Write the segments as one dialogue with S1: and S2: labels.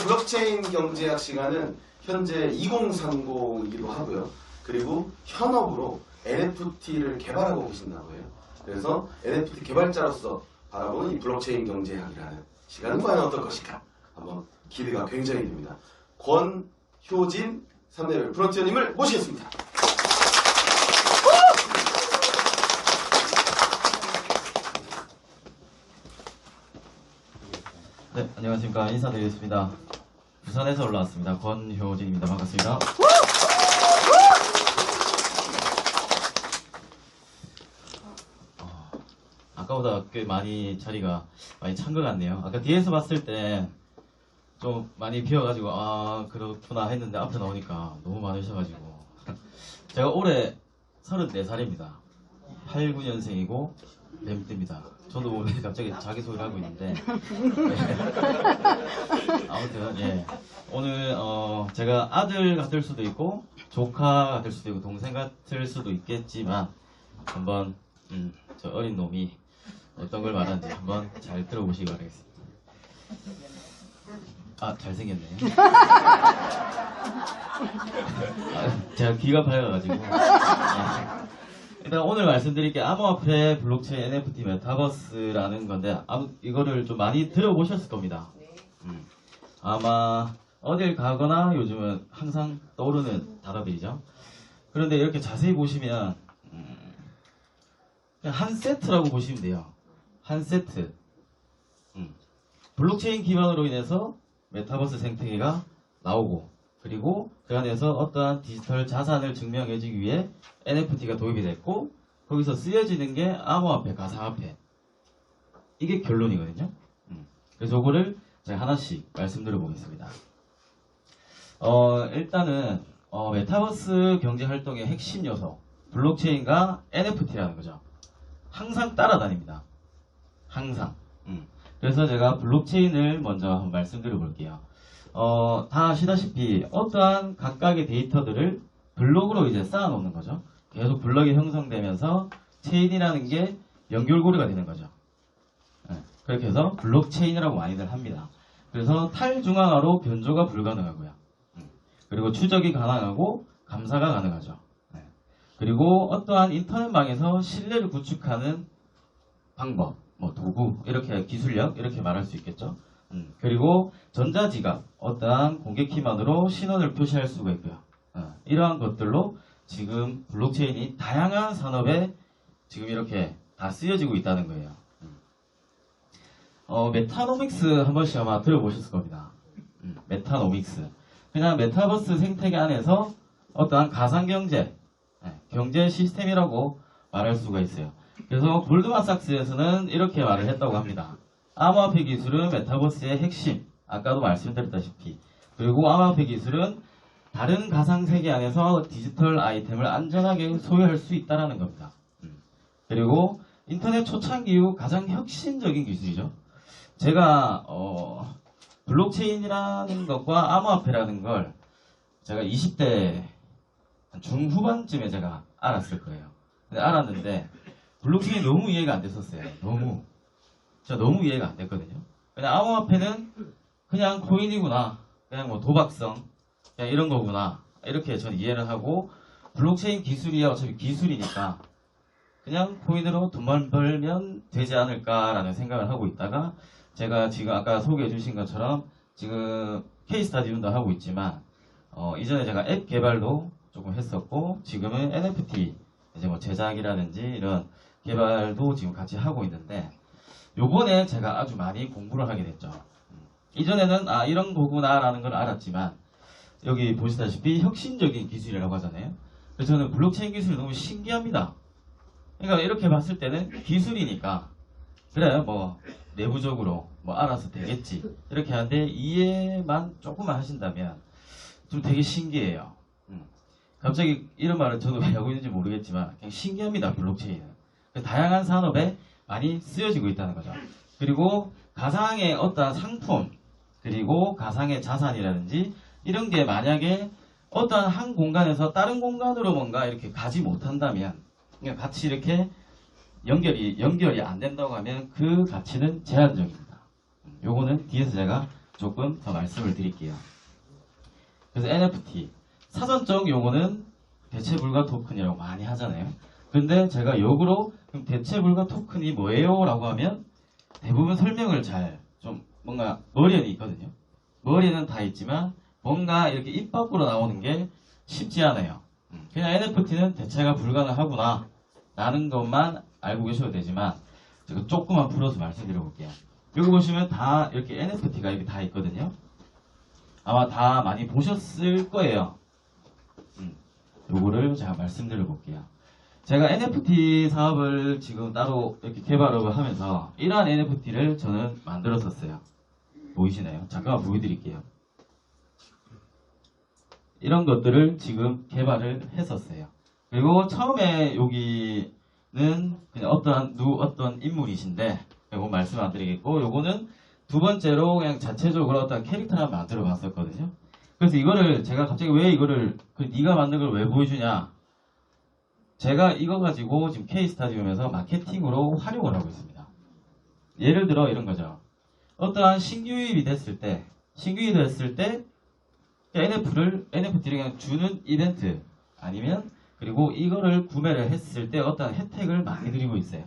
S1: 블록체인 경제학 시간은 현재 2030이기도 하고요. 그리고 현업으로 NFT를 개발하고 계신다고 해요. 그래서 NFT 개발자로서 바라보는 이 블록체인 경제학이라는 시간은 과연 어떨 것인가 한번 기대가 굉장히 됩니다. 권효진 3레벨 프론티어님을 모시겠습니다.
S2: 네, 안녕하십니까. 인사드리겠습니다. 부산에서 올라왔습니다. 권효진입니다. 반갑습니다. 아까보다 꽤 많이 자리가 많이 찬 것 같네요. 아까 뒤에서 봤을 때 좀 많이 비어가지고 아 그렇구나 했는데 앞에 나오니까 너무 많으셔가지고 제가 올해 34살입니다. 89년생이고 뱀띠입니다. 저도 오늘 갑자기 자기소개를 하고 있는데 아무튼 예 오늘 제가 아들 같을 수도 있고 조카 같을 수도 있고 동생 같을 수도 있겠지만 한번 저 어린 놈이 어떤 걸 말하는지 한번 잘 들어보시기 바라겠습니다. 아 잘생겼네. 제가 귀가 밝아가지고 일단 오늘 말씀드릴 게 암호화폐, 블록체인, NFT, 메타버스라는 건데 이거를 좀 많이 들어보셨을 겁니다. 아마 어딜 가거나 요즘은 항상 떠오르는 단어들이죠. 그런데 이렇게 자세히 보시면 그냥 한 세트라고 보시면 돼요. 한 세트. 블록체인 기반으로 인해서 메타버스 생태계가 나오고 그리고 그 안에서 어떠한 디지털 자산을 증명해주기 위해 NFT가 도입이 됐고 거기서 쓰여지는 게 암호화폐, 가상화폐 이게 결론이거든요. 그래서 이거를 제가 하나씩 말씀드려 보겠습니다. 일단은 메타버스 경제활동의 핵심 요소 블록체인과 NFT라는 거죠. 항상 따라다닙니다. 항상. 그래서 제가 블록체인을 먼저 한번 말씀드려 볼게요. 다 아시다시피 어떠한 각각의 데이터들을 블록으로 이제 쌓아놓는 거죠. 계속 블록이 형성되면서 체인이라는 게 연결고리가 되는 거죠. 그렇게 해서 블록체인이라고 많이들 합니다. 그래서 탈중앙화로 변조가 불가능하고요. 그리고 추적이 가능하고 감사가 가능하죠. 그리고 어떠한 인터넷망에서 신뢰를 구축하는 방법, 뭐 도구, 이렇게 기술력 이렇게 말할 수 있겠죠. 그리고 전자지갑, 어떠한 공개키만으로 신원을 표시할 수가 있고요. 이러한 것들로 지금 블록체인이 다양한 산업에 지금 이렇게 다 쓰여지고 있다는 거예요. 메타노믹스 한 번씩 아마 들어보셨을 겁니다. 메타노믹스. 그냥 메타버스 생태계 안에서 어떠한 가상경제, 경제 시스템이라고 말할 수가 있어요. 그래서 골드만삭스에서는 이렇게 말을 했다고 합니다. 암호화폐 기술은 메타버스의 핵심, 아까도 말씀드렸다시피. 그리고 암호화폐 기술은 다른 가상세계 안에서 디지털 아이템을 안전하게 소유할 수 있다는 겁니다. 그리고 인터넷 초창기 이후 가장 혁신적인 기술이죠. 제가 블록체인이라는 것과 암호화폐라는 걸 제가 20대 중후반쯤에 제가 알았을 거예요. 근데 알았는데 블록체인이 너무 이해가 안 됐었어요. 진짜 너무 이해가 안 됐거든요. 그냥 암호화폐는 그냥 코인이구나. 그냥 뭐 도박성. 그냥 이런 거구나. 이렇게 전 이해를 하고 블록체인 기술이야 어차피 기술이니까 그냥 코인으로 돈만 벌면 되지 않을까라는 생각을 하고 있다가 제가 지금 아까 소개해 주신 것처럼 지금 케이스타디움도 하고 있지만 이전에 제가 앱 개발도 조금 했었고 지금은 NFT 이제 뭐 제작이라든지 이런 개발도 지금 같이 하고 있는데 요번에 제가 아주 많이 공부를 하게 됐죠. 이전에는 이런 거구나 라는 걸 알았지만 여기 보시다시피 혁신적인 기술이라고 하잖아요. 그래서 저는 블록체인 기술이 너무 신기합니다. 그러니까 이렇게 봤을 때는 기술이니까 그래 뭐 내부적으로 뭐 알아서 되겠지 이렇게 하는데 이해만 조금만 하신다면 좀 되게 신기해요. 갑자기 이런 말을 저도 왜 하고 있는지 모르겠지만 그냥 신기합니다. 블록체인은 다양한 산업에 많이 쓰여지고 있다는 거죠. 그리고 가상의 어떠한 상품 그리고 가상의 자산이라든지 이런 게 만약에 어떠한 한 공간에서 다른 공간으로 뭔가 이렇게 가지 못한다면 그러니까 같이 이렇게 연결이 안 된다고 하면 그 가치는 제한적입니다. 요거는 뒤에서 제가 조금 더 말씀을 드릴게요. 그래서 NFT 사전적 용어는 대체 불가 토큰이라고 많이 하잖아요. 근데 제가 역으로 그럼 대체 불가 토큰이 뭐예요? 라고 하면 대부분 설명을 잘 좀 뭔가 머리에는 있거든요. 머리에는 다 있지만 뭔가 이렇게 입 밖으로 나오는 게 쉽지 않아요. 그냥 NFT는 대체가 불가능하구나 라는 것만 알고 계셔도 되지만 제가 조금만 풀어서 말씀드려 볼게요. 여기 보시면 다 이렇게 NFT가 이렇게 다 있거든요. 아마 다 많이 보셨을 거예요. 요거를 제가 말씀드려 볼게요. 제가 NFT 사업을 지금 따로 이렇게 개발을 하면서 이러한 NFT를 저는 만들었었어요. 보이시나요? 잠깐만 보여드릴게요. 이런 것들을 지금 개발을 했었어요. 그리고 처음에 여기는 그냥 어떤 인물이신데 요거 말씀 안 드리겠고 요거는 두 번째로 그냥 자체적으로 어떤 캐릭터를 만들어 봤었거든요. 그래서 이거를 제가 갑자기 왜 이거를 네가 만든 걸 왜 보여주냐? 제가 이거 가지고 지금 K스타디움에서 마케팅으로 활용을 하고 있습니다. 예를 들어 이런 거죠. 어떠한 신규 유입이 됐을 때 NFT를 그냥 주는 이벤트 아니면 그리고 이거를 구매를 했을 때 어떤 혜택을 많이 드리고 있어요.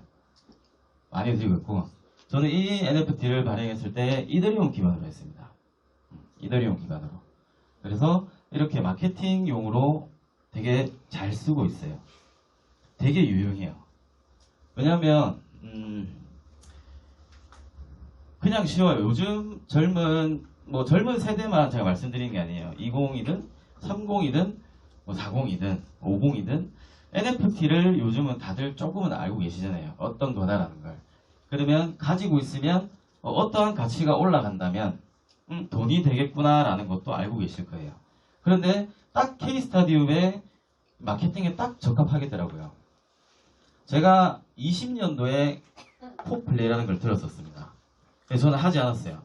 S2: 많이 드리고 있고 저는 이 NFT를 발행했을 때 이더리움 기반으로 했습니다. 이더리움 기반으로. 그래서 이렇게 마케팅용으로 되게 잘 쓰고 있어요. 되게 유용해요. 왜냐면 그냥 쉬워요. 요즘 젊은 세대만 제가 말씀드리는 게 아니에요. 20이든 30이든 40이든 50이든 NFT를 요즘은 다들 조금은 알고 계시잖아요. 어떤 거다라는 걸. 그러면 가지고 있으면 어떠한 가치가 올라간다면 돈이 되겠구나라는 것도 알고 계실 거예요. 그런데 딱 K스타디움의 마케팅에 딱 적합하겠더라고요. 제가 20년도에 포플레이라는 걸 들었었습니다. 그래서 저는 하지 않았어요.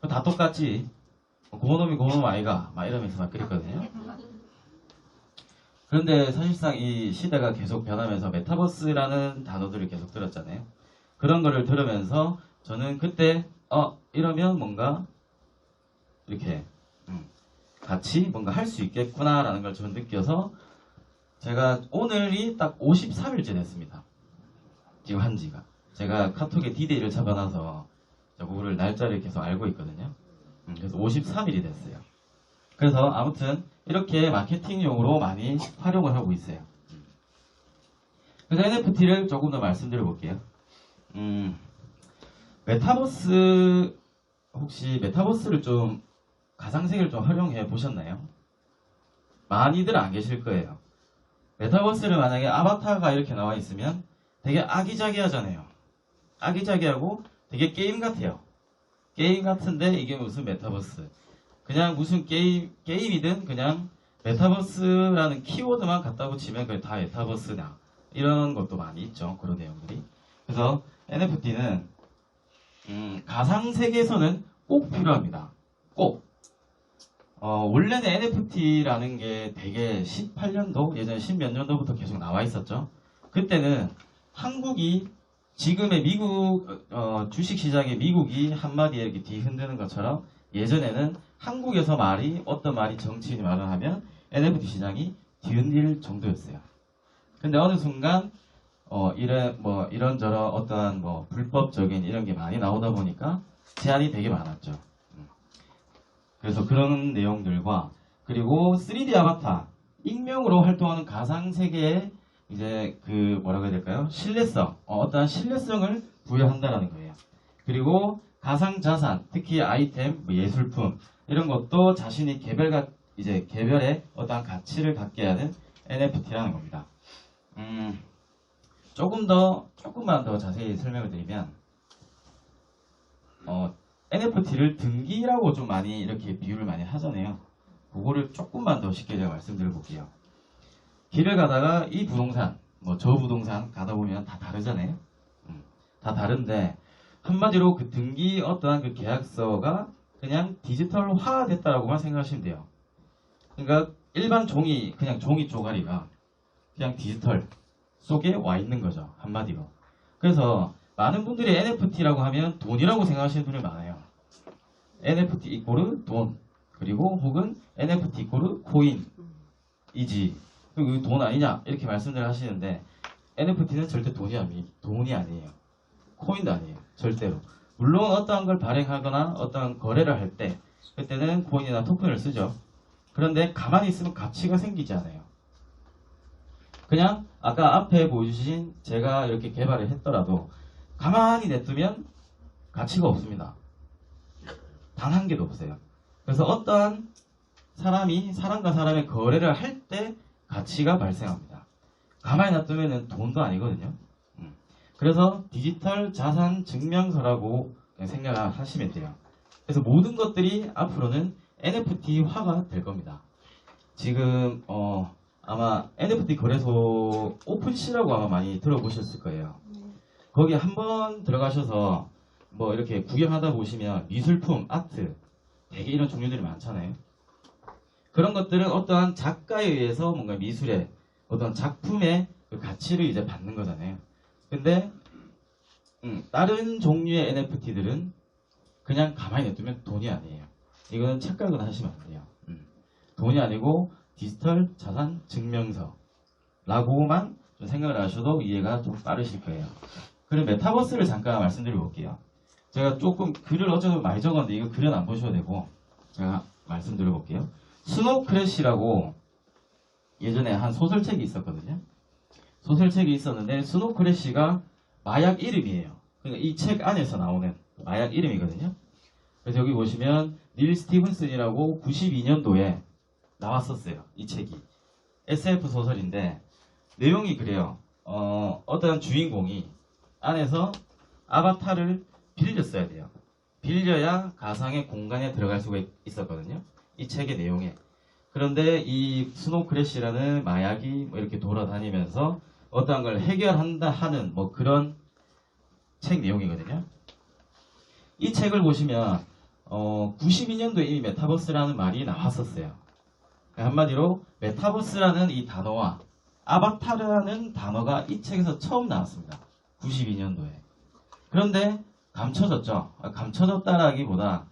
S2: 다 똑같지. 고놈이 고놈 아이가 막 이러면서 막 그랬거든요. 그런데 사실상 이 시대가 계속 변하면서 메타버스라는 단어들을 계속 들었잖아요. 그런 거를 들으면서 저는 그때 이러면 뭔가 이렇게 같이 뭔가 할 수 있겠구나라는 걸 저는 느껴서 제가 오늘이 딱 53일째 됐습니다. 지금 한 지가. 제가 카톡에 디데이를 잡아놔서 그거를 날짜를 계속 알고 있거든요. 그래서 53일이 됐어요. 그래서 아무튼 이렇게 마케팅용으로 많이 활용을 하고 있어요. 그래서 NFT를 조금 더 말씀드려 볼게요. 메타버스 혹시 메타버스를 좀 가상세계를 좀 활용해 보셨나요? 많이들 안 계실 거예요. 메타버스를 만약에 아바타가 이렇게 나와 있으면 되게 아기자기하잖아요. 아기자기하고 되게 게임 같아요. 게임 같은데 이게 무슨 메타버스. 그냥 무슨 게임이든 그냥 메타버스라는 키워드만 갖다 붙이면 그게 다 메타버스냐. 이런 것도 많이 있죠. 그런 내용들이. 그래서 NFT는 가상세계에서는 꼭 필요합니다. 꼭. 원래는 NFT라는 게 되게 18년도, 예전에 10몇 년도부터 계속 나와 있었죠. 그때는 한국이 지금의 미국, 주식시장의 미국이 한마디에 이렇게 뒤흔드는 것처럼 예전에는 한국에서 어떤 말이 정치인이 말을 하면 NFT 시장이 뒤흔들 정도였어요. 근데 어느 순간, 이런저런 어떠한 불법적인 이런 게 많이 나오다 보니까 제한이 되게 많았죠. 그래서 그런 내용들과 그리고 3D 아바타 익명으로 활동하는 가상세계에 이제 뭐라고 해야 될까요? 신뢰성, 어떠한 신뢰성을 부여한다라는 거예요. 그리고 가상자산, 특히 아이템, 예술품 이런 것도 자신이 개별의 어떠한 가치를 갖게 하는 NFT라는 겁니다. 조금만 더 자세히 설명을 드리면 NFT를 등기라고 좀 많이 이렇게 비유를 많이 하잖아요. 그거를 조금만 더 쉽게 제가 말씀드려 볼게요. 길을 가다가 이 부동산, 저 부동산 가다 보면 다 다르잖아요. 다 다른데 한마디로 그 등기 어떠한 그 계약서가 그냥 디지털화 됐다라고만 생각하시면 돼요. 그러니까 일반 그냥 종이 쪼가리가 그냥 디지털 속에 와 있는 거죠. 한마디로. 그래서 많은 분들이 NFT라고 하면 돈이라고 생각하시는 분이 많아요. NFT 이꼬르 돈, 그리고 혹은 NFT 이꼬르 코인이지. 그리고 돈 아니냐 이렇게 말씀들 하시는데 NFT는 절대 돈이 아니에요. 코인도 아니에요. 절대로. 물론 어떠한 걸 발행하거나 어떠한 거래를 할 때 그때는 코인이나 토큰을 쓰죠. 그런데 가만히 있으면 가치가 생기지 않아요. 그냥 아까 앞에 보여주신 제가 이렇게 개발을 했더라도 가만히 냅두면 가치가 없습니다. 단 한 개도 없어요. 그래서 어떠한 사람이 사람과 사람의 거래를 할 때 가치가 발생합니다. 가만히 놔두면 돈도 아니거든요. 그래서 디지털 자산 증명서라고 생각을 하시면 돼요. 그래서 모든 것들이 앞으로는 NFT화가 될 겁니다. 지금 아마 NFT 거래소 오픈시라고 아마 많이 들어보셨을 거예요. 거기 한번 들어가셔서 뭐 이렇게 구경하다 보시면 미술품, 아트 되게 이런 종류들이 많잖아요. 그런 것들은 어떠한 작가에 의해서 뭔가 미술의 어떤 작품의 그 가치를 이제 받는 거잖아요. 근데 다른 종류의 NFT들은 그냥 가만히 냅두면 돈이 아니에요. 이거는 착각은 하시면 안 돼요. 돈이 아니고 디지털 자산 증명서라고만 좀 생각을 하셔도 이해가 좀 빠르실 거예요. 그럼 메타버스를 잠깐 말씀드려 볼게요. 제가 조금 글을 어쩌면 많이 적었는데 이거 글은 안 보셔도 되고 제가 말씀드려 볼게요. 스노우 크래시라고 예전에 한 소설책이 있었거든요. 소설책이 있었는데 스노우 크래시가 마약 이름이에요. 그러니까 이 책 안에서 나오는 마약 이름이거든요. 그래서 여기 보시면 닐 스티븐슨이라고 92년도에 나왔었어요. 이 책이. SF 소설인데 내용이 그래요. 어떤 주인공이 안에서 아바타를 빌렸어야 돼요. 빌려야 가상의 공간에 들어갈 수가 있었거든요. 이 책의 내용에. 그런데 이 스노우 크래시라는 마약이 뭐 이렇게 돌아다니면서 어떠한 걸 해결한다 하는 뭐 그런 책 내용이거든요. 이 책을 보시면 92년도에 이미 메타버스라는 말이 나왔었어요. 한마디로 메타버스라는 이 단어와 아바타라는 단어가 이 책에서 처음 나왔습니다. 92년도에. 그런데 감춰졌죠. 감춰졌다라기보다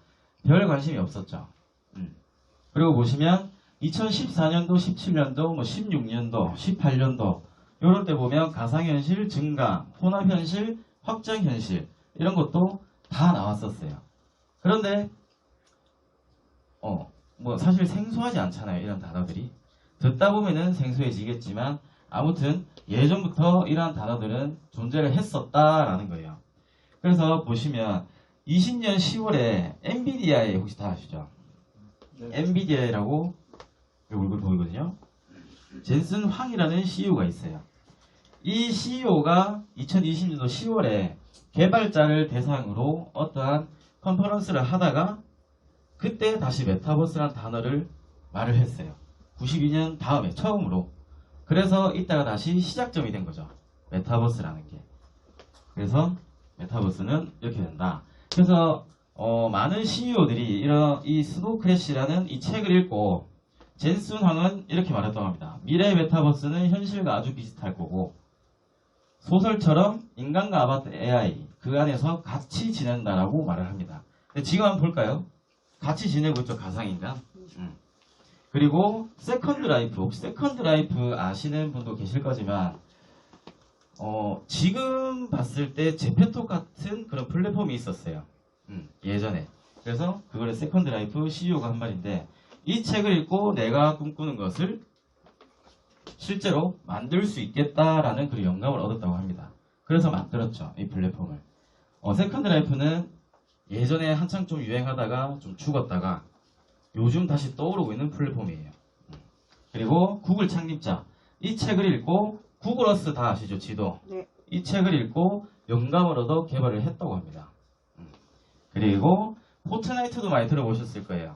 S2: 별 관심이 없었죠. 그리고 보시면 2014년도, 17년도, 뭐 16년도, 18년도 이런 때 보면 가상현실 증강, 혼합현실, 확장현실 이런 것도 다 나왔었어요. 그런데 뭐 사실 생소하지 않잖아요. 이런 단어들이. 듣다 보면은 생소해지겠지만 아무튼 예전부터 이러한 단어들은 존재를 했었다라는 거예요. 그래서 보시면 20년 10월에 엔비디아에 혹시 다 아시죠? 네. 엔비디아라고 얼굴 보이거든요. 젠슨 황이라는 CEO가 있어요. 이 CEO가 2020년도 10월에 개발자를 대상으로 어떠한 컨퍼런스를 하다가 그때 다시 메타버스라는 단어를 말을 했어요. 92년 다음에 처음으로. 그래서 이따가 다시 시작점이 된 거죠. 메타버스라는 게. 그래서 메타버스는 이렇게 된다. 그래서 많은 CEO들이 이 스노우 크래시라는 이 책을 읽고 젠슨 황은 이렇게 말했다고 합니다. 미래의 메타버스는 현실과 아주 비슷할 거고 소설처럼 인간과 아바타 AI 그 안에서 같이 지낸다라고 말을 합니다. 근데 지금 한번 볼까요? 같이 지내고 있죠. 가상인간. 그리고 세컨드 라이프, 혹시 세컨드 라이프 아시는 분도 계실 거지만 지금 봤을 때 제페토 같은 그런 플랫폼이 있었어요. 예전에. 그래서 그거를 세컨드 라이프 CEO가 한 말인데 이 책을 읽고 내가 꿈꾸는 것을 실제로 만들 수 있겠다라는 그런 영감을 얻었다고 합니다. 그래서 만들었죠. 이 플랫폼을. 세컨드 라이프는 예전에 한창 좀 유행하다가 좀 죽었다가 요즘 다시 떠오르고 있는 플랫폼이에요. 그리고 구글 창립자. 이 책을 읽고 구글 어스 다 아시죠? 지도. 네. 이 책을 읽고 영감을 얻어 개발을 했다고 합니다. 그리고 포트나이트도 많이 들어보셨을 거예요.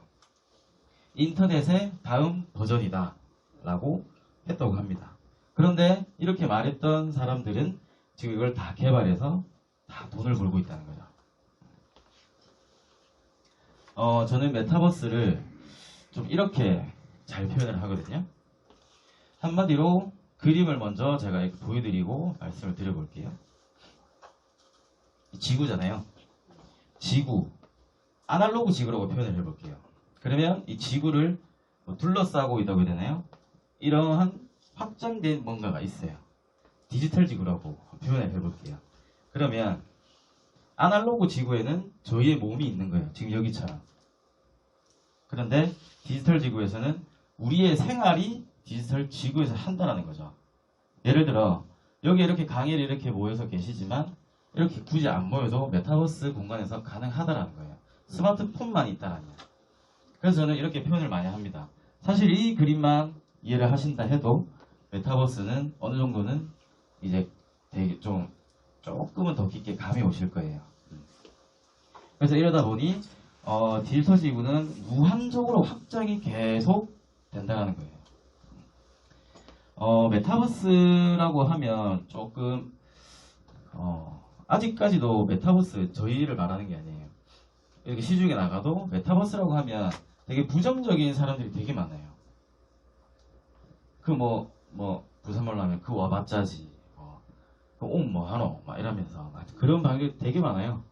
S2: 인터넷의 다음 버전이다 라고 했다고 합니다. 그런데 이렇게 말했던 사람들은 지금 이걸 다 개발해서 다 돈을 벌고 있다는 거죠. 저는 메타버스를 좀 이렇게 잘 표현을 하거든요. 한마디로 그림을 먼저 제가 이렇게 보여드리고 말씀을 드려볼게요. 지구잖아요. 지구. 아날로그 지구라고 표현을 해볼게요. 그러면 이 지구를 뭐 둘러싸고 있다고 해야 되나요? 이러한 확장된 뭔가가 있어요. 디지털 지구라고 표현을 해볼게요. 그러면 아날로그 지구에는 저희의 몸이 있는 거예요. 지금 여기처럼. 그런데 디지털 지구에서는 우리의 생활이 디지털 지구에서 한다는 거죠. 예를 들어 여기 이렇게 강의를 이렇게 모여서 계시지만 이렇게 굳이 안 모여도 메타버스 공간에서 가능하다라는 거예요. 스마트폰만 있다라는 거예요. 그래서 저는 이렇게 표현을 많이 합니다. 사실 이 그림만 이해를 하신다 해도 메타버스는 어느 정도는 이제 되게 조금은 더 깊게 감이 오실 거예요. 그래서 이러다 보니 디지털 지구는 무한적으로 확장이 계속 된다는 거예요. 메타버스라고 하면 조금 아직까지도 메타버스 저희를 말하는 게 아니에요. 이렇게 시중에 나가도 메타버스라고 하면 되게 부정적인 사람들이 되게 많아요. 그 부산말로 하면 그 와봤자지, 그옷 뭐하노 막 이러면서 그런 방법이 되게 많아요.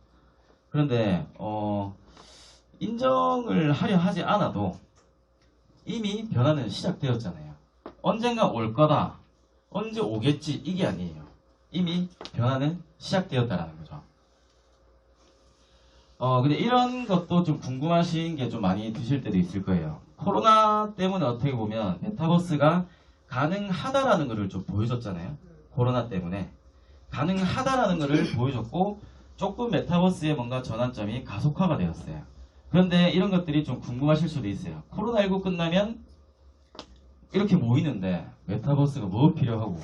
S2: 그런데 인정을 하려 하지 않아도 이미 변화는 시작되었잖아요. 언젠가 올 거다, 언제 오겠지, 이게 아니에요. 이미 변화는 시작되었다라는 거죠. 근데 이런 것도 좀 궁금하신 게 좀 많이 드실 때도 있을 거예요. 코로나 때문에 어떻게 보면 메타버스가 가능하다라는 것을 좀 보여줬잖아요. 코로나 때문에 가능하다라는 것을 보여줬고 조금 메타버스의 뭔가 전환점이 가속화가 되었어요. 그런데 이런 것들이 좀 궁금하실 수도 있어요. 코로나19 끝나면 이렇게 모이는데 메타버스가 뭐 필요하고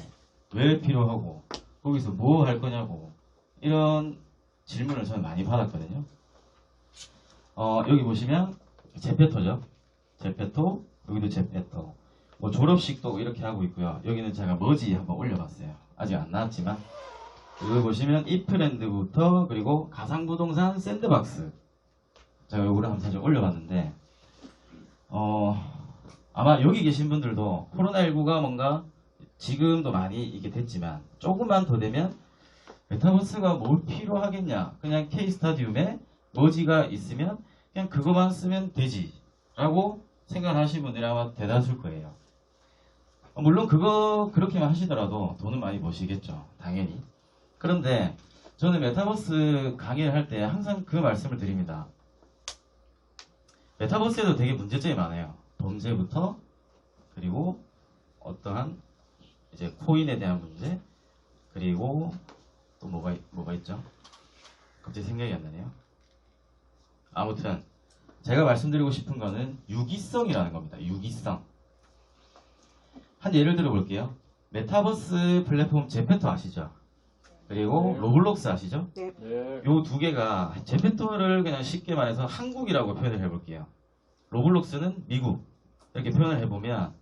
S2: 왜 필요하고 거기서 뭐 할 거냐고 이런 질문을 저는 많이 받았거든요. 여기 보시면 제페토죠. 제페토, 여기도 제페토. 뭐 졸업식도 이렇게 하고 있고요. 여기는 제가 머지 한번 올려봤어요. 아직 안 나왔지만 여기 보시면 이프랜드부터 그리고 가상부동산 샌드박스 제가 요거를 한번 사실 올려봤는데 아마 여기 계신 분들도 코로나19가 뭔가 지금도 많이 이게 됐지만 조금만 더 되면 메타버스가 뭘 필요하겠냐, 그냥 K스타디움에 머지가 있으면 그냥 그거만 쓰면 되지 라고 생각하시는 분들이 아마 대다수일 거예요. 물론 그거 그렇게만 하시더라도 돈은 많이 버시겠죠, 당연히. 그런데 저는 메타버스 강의를 할 때 항상 그 말씀을 드립니다. 메타버스에도 되게 문제점이 많아요. 범죄부터 그리고 어떠한 이제 코인에 대한 문제, 그리고 또 뭐가 있죠? 갑자기 생각이 안 나네요. 아무튼 제가 말씀드리고 싶은 거는 유기성이라는 겁니다. 유기성. 한 예를 들어 볼게요. 메타버스 플랫폼 제페토 아시죠? 그리고 로블록스 아시죠?
S3: 네.
S2: 요 두 개가 제페토를 그냥 쉽게 말해서 한국이라고 표현을 해볼게요. 로블록스는 미국 이렇게 표현을 해보면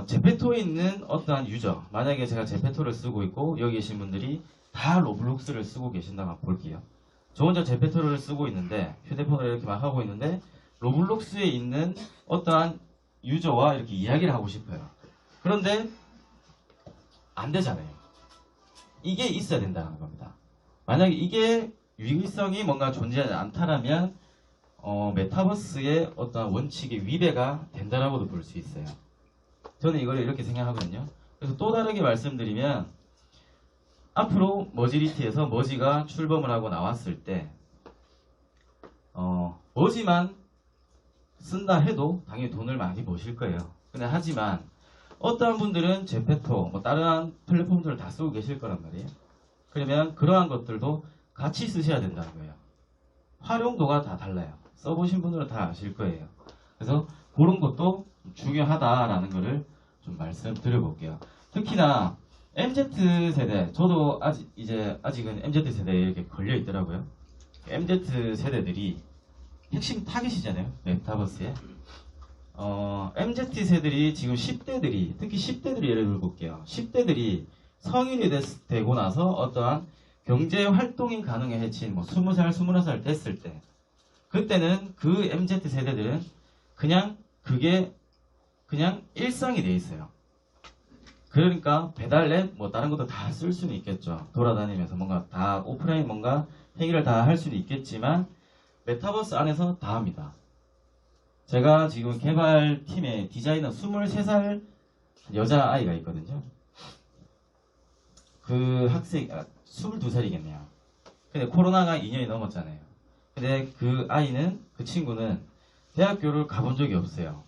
S2: 제페토에 있는 어떠한 유저, 만약에 제가 제페토를 쓰고 있고 여기 계신 분들이 다 로블록스를 쓰고 계신다고 한번 볼게요. 저 혼자 제페토를 쓰고 있는데 휴대폰을 이렇게 막 하고 있는데 로블록스에 있는 어떠한 유저와 이렇게 이야기를 하고 싶어요. 그런데 안 되잖아요. 이게 있어야 된다는 겁니다. 만약에 이게 유기성이 뭔가 존재하지 않다라면 메타버스의 어떤 원칙의 위배가 된다라고도 볼 수 있어요. 저는 이걸 이렇게 생각하거든요. 그래서 또 다르게 말씀드리면 앞으로 머지리티에서 머지가 출범을 하고 나왔을 때 머지만 쓴다 해도 당연히 돈을 많이 버실 거예요. 근데 하지만 어떠한 분들은 제페토, 다른 플랫폼들을 다 쓰고 계실 거란 말이에요. 그러면 그러한 것들도 같이 쓰셔야 된다는 거예요. 활용도가 다 달라요. 써보신 분들은 다 아실 거예요. 그래서 그런 것도 중요하다라는 거를 좀 말씀드려볼게요. 특히나 MZ세대, 저도 아직은 MZ세대에 이렇게 걸려 있더라고요. MZ세대들이 핵심 타깃이잖아요. 메타버스에. MZ세들이 지금 10대들이, 특히 10대들이 예를 들어볼게요. 10대들이 성인이 되고 나서 어떠한 경제 활동이 가능해진 20살, 21살 됐을 때, 그때는 그 MZ세대들은 그냥 그게 그냥 일상이 돼 있어요. 그러니까 배달앱 다른 것도 다 쓸 수는 있겠죠. 돌아다니면서 뭔가 다 오프라인 뭔가 행위를 다 할 수는 있겠지만 메타버스 안에서 다 합니다. 제가 지금 개발팀에 디자이너 23살 여자아이가 있거든요. 그 학생, 22살이겠네요. 근데 코로나가 2년이 넘었잖아요. 근데 그 아이는, 그 친구는 대학교를 가본 적이 없어요.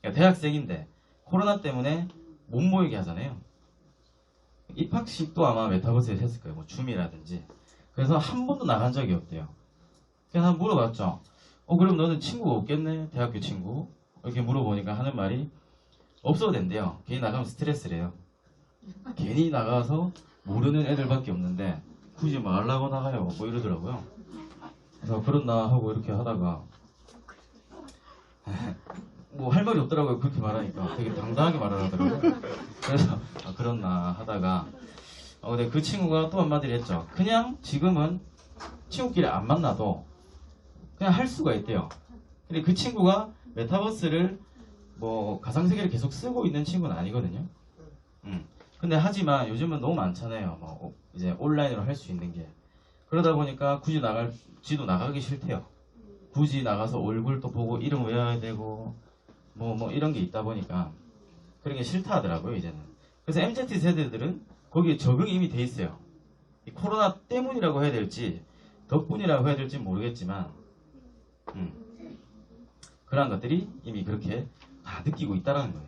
S2: 그러니까 대학생인데 코로나 때문에 못 모이게 하잖아요. 입학식도 아마 메타버스에서 했을 거예요. 뭐 줌이라든지. 그래서 한 번도 나간 적이 없대요. 그래서 한번 물어봤죠. 그럼 너는 친구가 없겠네? 대학교 친구? 이렇게 물어보니까 하는 말이 없어도 된대요. 괜히 나가면 스트레스래요. 괜히 나가서 모르는 애들밖에 없는데 굳이 말라고 나가요. 뭐 이러더라고요. 그래서 그렇나 하고 이렇게 하다가 뭐 할 말이 없더라고요. 그렇게 말하니까 되게 당당하게 말을 하더라고요. 그래서 그렇나 하다가 근데 그 친구가 또 한마디를 했죠. 그냥 지금은 친구끼리 안 만나도 그냥 할 수가 있대요. 근데 그 친구가 메타버스를 뭐 가상세계를 계속 쓰고 있는 친구는 아니거든요. 근데 하지만 요즘은 너무 많잖아요. 뭐 이제 온라인으로 할 수 있는 게. 그러다 보니까 지도 나가기 싫대요. 굳이 나가서 얼굴도 보고 이름 외워야 되고 뭐 이런 게 있다 보니까 그런 게 싫다 하더라고요, 이제는. 그래서 MZ 세대들은 거기에 적응이 이미 돼 있어요. 이 코로나 때문이라고 해야 될지 덕분이라고 해야 될지 모르겠지만 그러한 것들이 이미 그렇게 다 느끼고 있다는 거예요.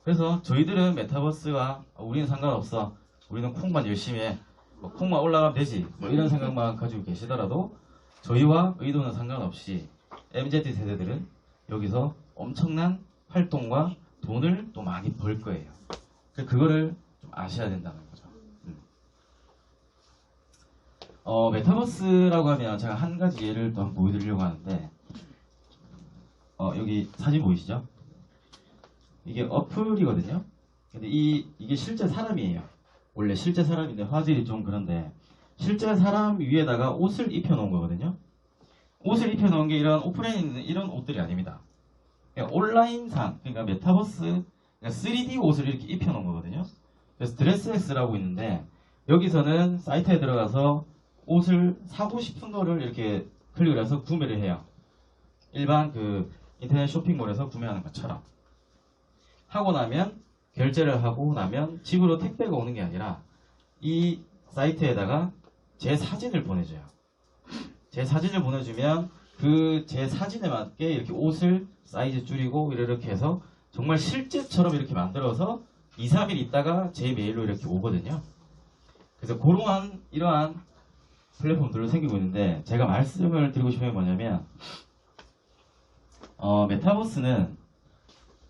S2: 그래서 저희들은 메타버스와 우리는 상관없어. 우리는 콩만 열심히 해. 뭐 콩만 올라가면 되지. 뭐 이런 생각만 가지고 계시더라도 저희와 의도는 상관없이 MZ 세대들은 여기서 엄청난 활동과 돈을 또 많이 벌 거예요. 그거를 좀 아셔야 된다는 거죠. 메타버스라고 하면 제가 한 가지 예를 또 한번 보여드리려고 하는데 여기 사진 보이시죠? 이게 어플이거든요. 근데 이게 실제 사람이에요. 원래 실제 사람인데 화질이 좀 그런데 실제 사람 위에다가 옷을 입혀놓은 거거든요. 옷을 입혀놓은 게 이런 오프라인에 있는 이런 옷들이 아닙니다. 그러니까 온라인상, 그러니까 메타버스, 그러니까 3D 옷을 이렇게 입혀놓은 거거든요. 그래서 드레스X라고 있는데 여기서는 사이트에 들어가서 옷을 사고 싶은 거를 이렇게 클릭을 해서 구매를 해요. 일반 그 인터넷 쇼핑몰에서 구매하는 것처럼. 하고 나면 결제를 하고 나면 집으로 택배가 오는 게 아니라 이 사이트에다가 제 사진을 보내줘요. 제 사진을 보내주면 그 제 사진에 맞게 이렇게 옷을 사이즈 줄이고 이렇게 해서 정말 실제처럼 이렇게 만들어서 2, 3일 있다가 제 메일로 이렇게 오거든요. 그래서 이러한 플랫폼들로 생기고 있는데 제가 말씀을 드리고 싶은 게 뭐냐면 메타버스는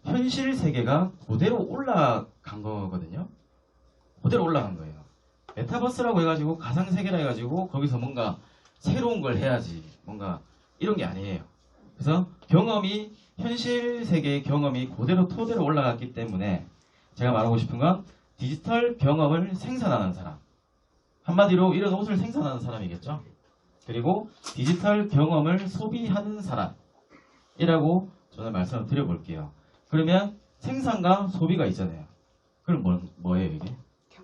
S2: 현실 세계가 그대로 올라간 거거든요. 그대로 올라간 거예요. 메타버스라고 해가지고 가상세계라 해가지고 거기서 뭔가 새로운 걸 해야지 뭔가 이런 게 아니에요. 그래서 현실 세계의 경험이 그대로 토대로 올라갔기 때문에 제가 말하고 싶은 건 디지털 경험을 생산하는 사람, 한마디로 이런 옷을 생산하는 사람이겠죠. 그리고 디지털 경험을 소비하는 사람이라고 저는 말씀을 드려볼게요. 그러면 생산과 소비가 있잖아요. 그럼 뭐예요 이게?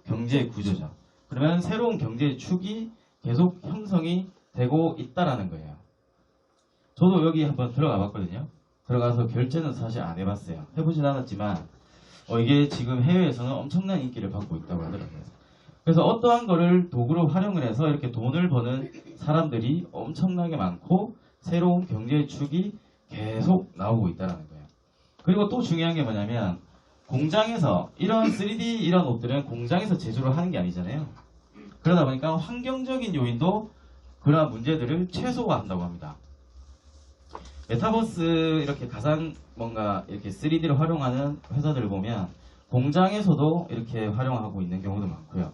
S2: 경제 구조죠. 그러면 새로운 경제 축이 계속 형성이 되고 있다라는 거예요. 저도 여기 한번 들어가 봤거든요. 들어가서 결제는 사실 안 해봤어요. 해보진 않았지만 이게 지금 해외에서는 엄청난 인기를 받고 있다고 하더라고요. 그래서 어떠한 거를 도구로 활용을 해서 이렇게 돈을 버는 사람들이 엄청나게 많고 새로운 경제 축이 계속 나오고 있다는 거예요. 그리고 또 중요한 게 뭐냐면 공장에서 이런 3D 이런 옷들은 공장에서 제조를 하는 게 아니잖아요. 그러다 보니까 환경적인 요인도 그러한 문제들을 최소화한다고 합니다. 메타버스 이렇게 가상 뭔가 이렇게 3D를 활용하는 회사들을 보면 공장에서도 이렇게 활용하고 있는 경우도 많고요.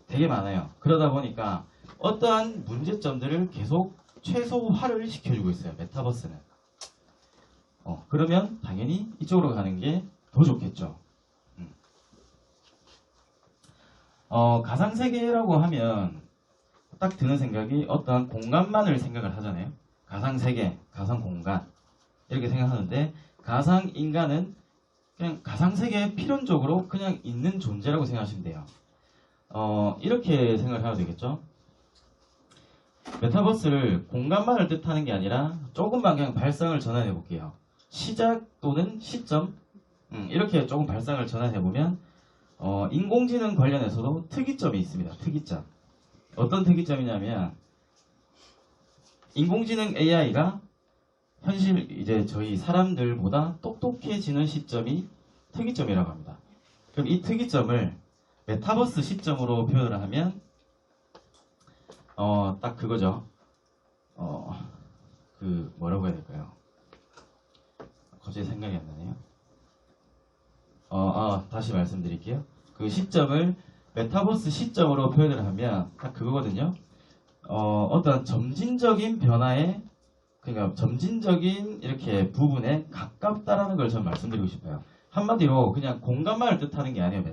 S2: 되게 많아요. 그러다 보니까 어떠한 문제점들을 계속 최소화를 시켜주고 있어요. 메타버스는. 그러면 당연히 이쪽으로 가는 게 더 좋겠죠. 가상세계라고 하면 딱 드는 생각이 어떠한 공간만을 생각을 하잖아요. 가상세계, 가상공간 이렇게 생각하는데 가상인간은 그냥 가상세계에 필연적으로 그냥 있는 존재라고 생각하시면 돼요. 이렇게 생각을 해야 되겠죠. 메타버스를 공간만을 뜻하는 게 아니라 조금만 그냥 발상을 전환해 볼게요. 시작 또는 시점 이렇게 조금 발상을 전환해 보면 인공지능 관련해서도 특이점이 있습니다. 특이점. 어떤 특이점이냐면 인공지능 AI가 현실 이제 저희 사람들보다 똑똑해지는 시점이 특이점이라고 합니다. 그럼 이 특이점을 메타버스 시점으로 표현을 하면 딱 그거죠. 그 뭐라고 해야 될까요? 갑자기 생각이 안 나네요. 다시 말씀드릴게요. 그 시점을 메타버스 시점으로 표현을 하면 딱 그거거든요. 어떤 점진적인 변화에 그러니까 점진적인 이렇게 부분에 가깝다라는 걸 전 말씀드리고 싶어요. 한마디로 그냥 공간만을 뜻하는 게 아니에요.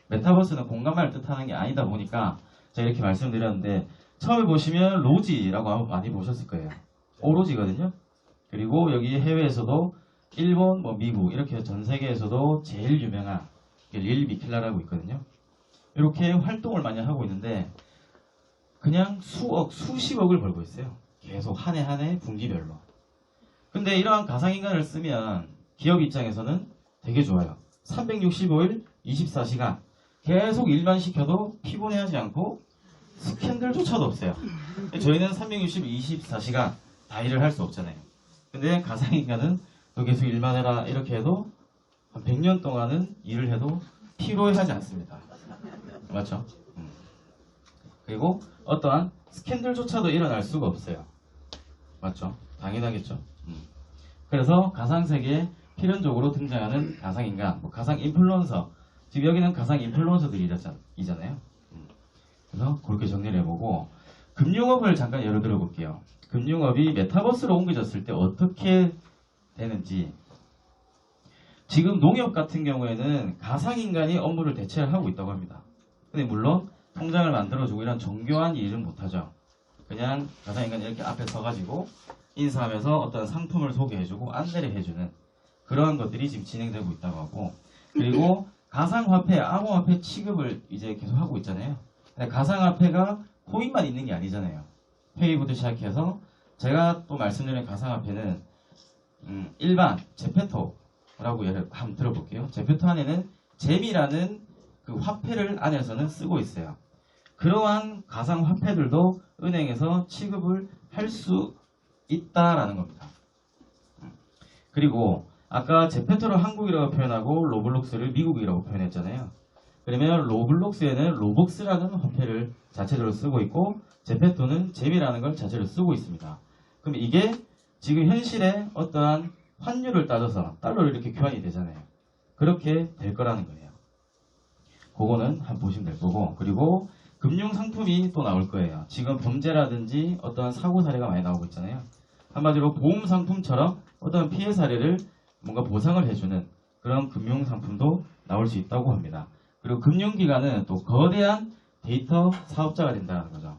S2: 메타버스는 공간만을 뜻하는 게 아니다 보니까 제가 이렇게 말씀드렸는데 처음에 보시면 로지라고 많이 보셨을 거예요. 오로지거든요. 그리고 여기 해외에서도 일본, 미국 이렇게 전 세계에서도 제일 유명한 릴 미켈라라고 있거든요. 이렇게 활동을 많이 하고 있는데 그냥 수억, 수십억을 벌고 있어요. 계속 한 해 분기별로. 근데 이러한 가상인간을 쓰면 기업 입장에서는 되게 좋아요. 365일 24시간 계속 일만 시켜도 피곤해하지 않고 스캔들조차도 없어요. 저희는 360, 24시간 다 일을 할 수 없잖아요. 근데 가상인간은 너 계속 일만 해라 이렇게 해도 한 100년 동안은 일을 해도 피로해하지 않습니다. 맞죠? 그리고 어떠한 스캔들조차도 일어날 수가 없어요. 맞죠? 당연하겠죠. 그래서 가상세계에 필연적으로 등장하는 가상인간, 가상 인플루언서. 지금 여기는 가상 인플루언서들이잖아요. 그래서 그렇게 정리를 해보고 금융업을 잠깐 예를 들어 볼게요. 금융업이 메타버스로 옮겨졌을 때 어떻게 되는지. 지금 농협 같은 경우에는 가상인간이 업무를 대체를 하고 있다고 합니다. 근데 물론 통장을 만들어주고 이런 정교한 일은 못하죠. 그냥 가상인간이 이렇게 앞에 서가지고 인사하면서 어떤 상품을 소개해주고 안내를 해주는 그러한 것들이 지금 진행되고 있다고 하고, 그리고 가상화폐, 암호화폐 취급을 이제 계속 하고 있잖아요. 근데 가상화폐가 코인만 있는 게 아니잖아요. 페이부터 시작해서 제가 또 말씀드린 가상화폐는 일반 제페토라고 예를 한번 들어볼게요. 제페토 안에는 잼이라는 그 화폐를 안에서는 쓰고 있어요. 그러한 가상화폐들도 은행에서 취급을 할 수 있다라는 겁니다. 그리고 아까 제페토를 한국이라고 표현하고 로블록스를 미국이라고 표현했잖아요. 그러면 로블록스에는 로벅스라는 화폐를 자체적으로 쓰고 있고 제페토는 잼이라는 걸 자체로 쓰고 있습니다. 그럼 이게 지금 현실에 어떠한 환율을 따져서 달러로 이렇게 교환이 되잖아요. 그렇게 될 거라는 거예요. 그거는 한번 보시면 될 거고, 그리고 금융상품이 또 나올 거예요. 지금 범죄라든지 어떠한 사고 사례가 많이 나오고 있잖아요. 한마디로 보험상품처럼 어떤 피해 사례를 뭔가 보상을 해주는 그런 금융상품도 나올 수 있다고 합니다. 그리고 금융기관은 또 거대한 데이터 사업자가 된다는 거죠.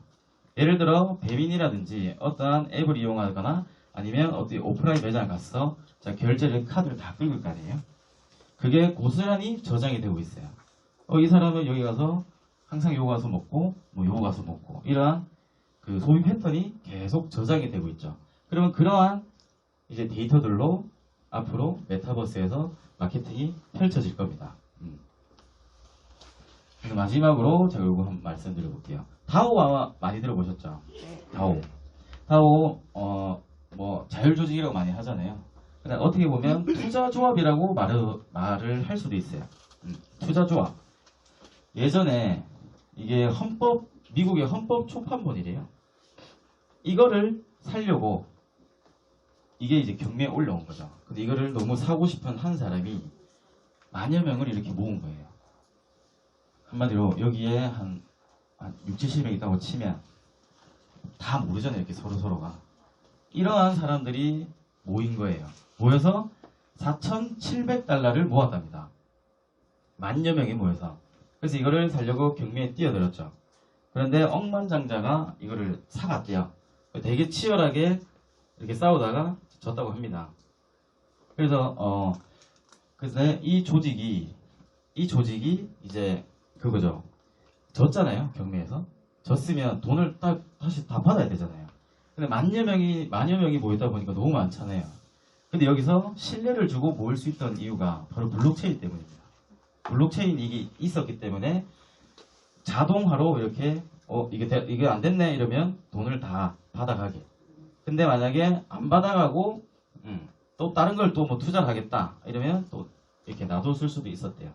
S2: 예를 들어 배민이라든지 어떠한 앱을 이용하거나 아니면 어떤 오프라인 매장에 가서 자 결제를 카드를 다 끌고 올 거 아니에요. 그게 고스란히 저장이 되고 있어요. 이 사람은 여기 가서 항상 요거 가서 먹고 뭐 요거 가서 먹고 이러한 그 소비 패턴이 계속 저장이 되고 있죠. 그러면 그러한 이제 데이터들로 앞으로 메타버스에서 마케팅이 펼쳐질 겁니다. 그래서 마지막으로 제가 이거 한번 말씀드려 볼게요. 다오 아마 많이 들어보셨죠? 다오 뭐 자율조직이라고 많이 하잖아요. 근데 어떻게 보면 투자조합이라고 말을 할 수도 있어요. 투자조합. 예전에 이게 미국의 헌법 초판본이래요. 이거를 살려고 이게 이제 경매에 올라온 거죠. 근데 이거를 너무 사고 싶은 한 사람이 만여 명을 이렇게 모은 거예요. 한마디로 여기에 한 6, 70명 있다고 치면 다 모르잖아요. 이렇게 서로가. 이러한 사람들이 모인 거예요. 모여서 4,700달러를 모았답니다. 만여 명이 모여서. 그래서 이거를 살려고 경매에 뛰어들었죠. 그런데 억만장자가 이거를 사갔대요. 되게 치열하게 이렇게 싸우다가 졌다고 합니다. 그래서 이 조직이 이제 그거죠. 졌잖아요. 경매에서. 졌으면 돈을 딱 다시 다 받아야 되잖아요. 근데 만여 명이 모였다 보니까 너무 많잖아요. 근데 여기서 신뢰를 주고 모을 수 있던 이유가 바로 블록체인 때문입니다. 블록체인이 있었기 때문에 자동화로 이렇게 이게 안 됐네 이러면 돈을 다 받아가게. 근데 만약에 안 받아가고 또 다른 걸 또 뭐 투자를 하겠다 이러면 또 이렇게 놔뒀을 수도 있었대요.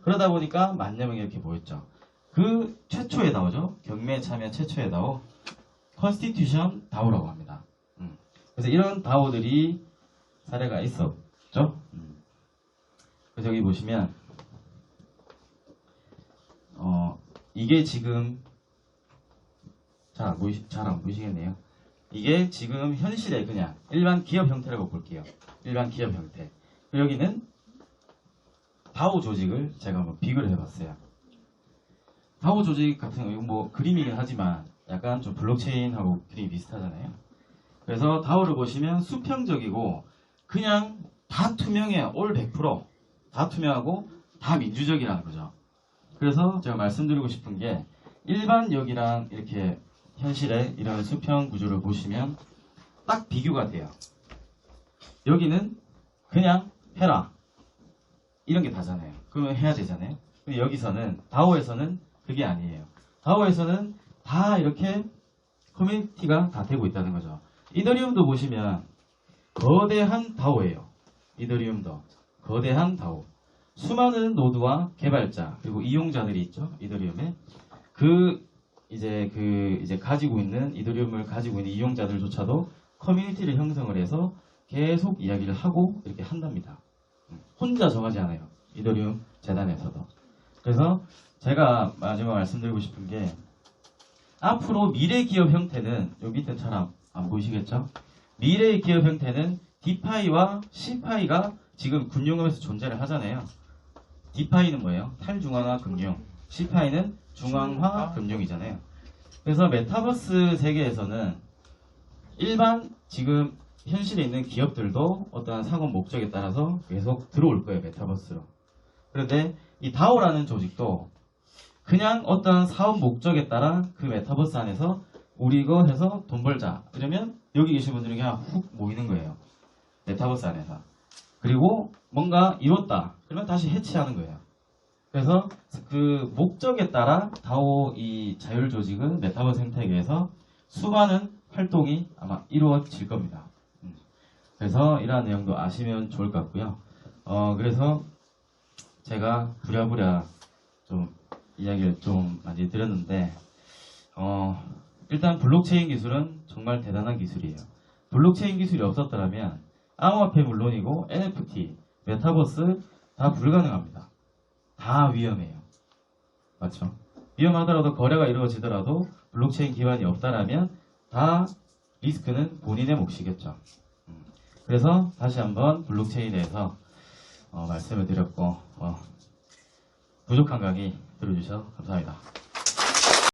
S2: 그러다 보니까 만여 명이 이렇게 모였죠. 그 최초의 DAO죠. 경매에 참여 최초의 DAO 컨스티튜션 DAO라고 합니다. 그래서 이런 DAO들이 사례가 있었죠. 그래서 여기 보시면 이게 지금 잘 안 보이시겠네요. 이게 지금 현실의 그냥 일반 기업 형태라고 볼게요. 일반 기업 형태. 여기는 DAO 조직을 제가 한번 비교를 해봤어요. DAO 조직 같은 경우 뭐 그림이긴 하지만 약간 좀 블록체인하고 그림이 비슷하잖아요. 그래서 DAO를 보시면 수평적이고 그냥 다 투명해요. 올 100%. 다 투명하고 다 민주적이라는 거죠. 그래서 제가 말씀드리고 싶은 게 일반 여기랑 이렇게 현실의 이런 수평 구조를 보시면 딱 비교가 돼요. 여기는 그냥 해라. 이런 게 다잖아요. 그러면 해야 되잖아요. 근데 여기서는 DAO에서는 그게 아니에요. DAO에서는 다 이렇게 커뮤니티가 다 되고 있다는 거죠. 이더리움도 보시면 거대한 DAO예요. 이더리움도 거대한 DAO. 수많은 노드와 개발자 그리고 이용자들이 있죠. 이더리움에 이제 가지고 있는 이더리움을 가지고 있는 이용자들조차도 커뮤니티를 형성을 해서 계속 이야기를 하고 이렇게 한답니다. 혼자 정하지 않아요. 이더리움 재단에서도. 그래서 제가 마지막 말씀드리고 싶은 게 앞으로 미래 기업 형태는 여기 밑에 잘 안 보이시겠죠? 미래의 기업 형태는 디파이와 시파이가 지금 금융업에서 존재를 하잖아요. 디파이는 뭐예요? 탈중앙화 금융. 시파이는 중앙화 금융이잖아요. 그래서 메타버스 세계에서는 일반 지금 현실에 있는 기업들도 어떠한 상업 목적에 따라서 계속 들어올 거예요. 메타버스로. 그런데 이 DAO라는 조직도 그냥 어떠한 사업 목적에 따라 그 메타버스 안에서 우리 이거 해서 돈 벌자 이러면 여기 계신 분들이 그냥 훅 모이는 거예요. 메타버스 안에서. 그리고 뭔가 이뤘다 그러면 다시 해체하는 거예요. 그래서 그 목적에 따라 DAO 이 자율 조직은 메타버스 생태계에서 수많은 활동이 아마 이루어질 겁니다. 그래서 이러한 내용도 아시면 좋을 것 같고요. 그래서 제가 부랴부랴 좀 이야기를 좀 많이 드렸는데 일단 블록체인 기술은 정말 대단한 기술이에요. 블록체인 기술이 없었더라면 암호화폐 물론이고 NFT, 메타버스 다 불가능합니다. 다 위험해요. 맞죠? 위험하더라도 거래가 이루어지더라도 블록체인 기반이 없다라면 다 리스크는 본인의 몫이겠죠. 그래서 다시 한번 블록체인에 대해서 말씀을 드렸고 부족한 강의 들어주셔서 감사합니다.